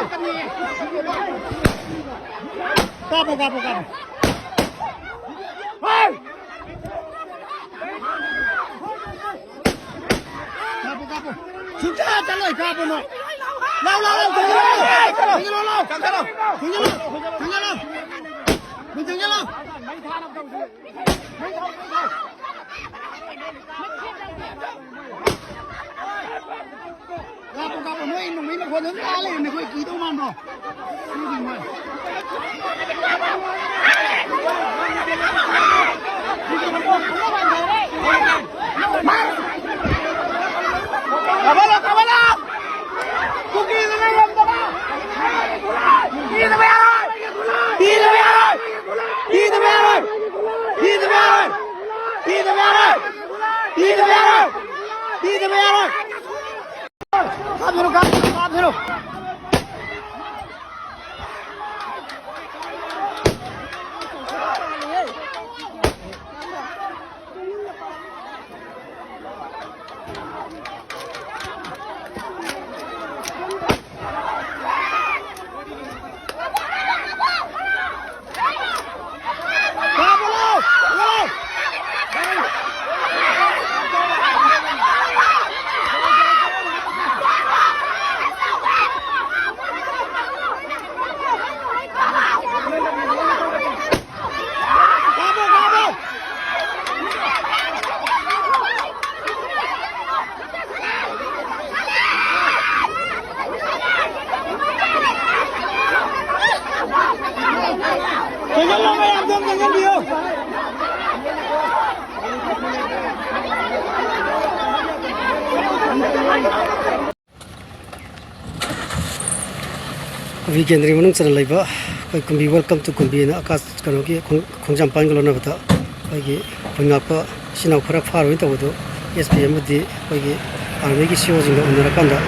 Kapo. Kapo. Sudah jalan kapo no. Lau. Kapo mấy con đứng ra lên này kỹ đâu mà nó. Kabala. Kuki na yam daba. Di na bayar. Kaap hero. अभी केंद्रीय मनुष्य चल रही कोई कुंभी welcome to कुंभी ना आकाश करो कि खोंजाम पान गलो ना बता कोई पंगाप सिनाव खरा फार हुई तो SPM दी कोई आर्मी की सीओ जिंग उन्नर कंदा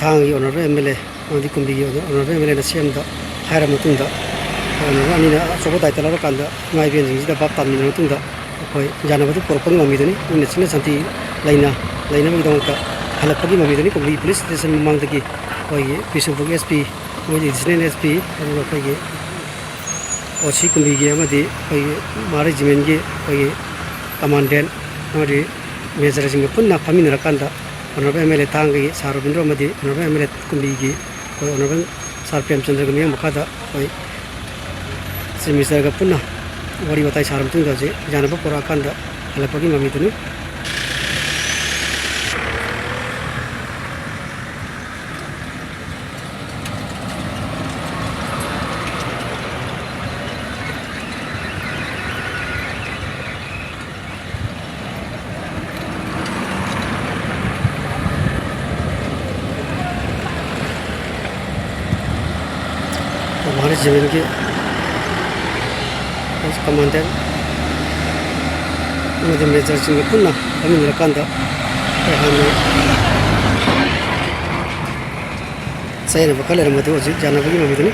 थांग की उन्नर MLA उन्नर कुंभी की उन्नर MLA ना CM दा हायर मतुंग दा उन्नर अनी ना सोबो दायित्व लारो कंदा माई बेन जिंग दा बाप तामी ना मतुंग दा कोई जाना बतु पोरपंग मम्मी दनी उन्नर सिंह संति लाइना में दंग ता हलपगी मम्मी दनी कुंभी पुलिस स्टेशन मांग तकी कोई बिशुपुर SP वो एडिशनल SP कोई ओसी कुंभी की मारे जिमेन की कोई कमांडेंट हमारे मेजर सिंह पुनः फमीन रकांदा ऑनरेबल MLA थांग की सारोबिंद्रो मधी ऑनरेबल MLA कुंभी की कोई ऑनरेबल सार प्रेमचंद्र गमिया मखादा कोई श्री मिस्टर का पुनः वरी बताई सारम तुम दजे जानब पोरा कांदा हलपगी मम्मी तुनी हमारे जमीन के कमांडेंट मुझे मेजर सिंह पुनः हमें रकांदा saya nak bakal ada mati wajib jangan bagi mami tu ni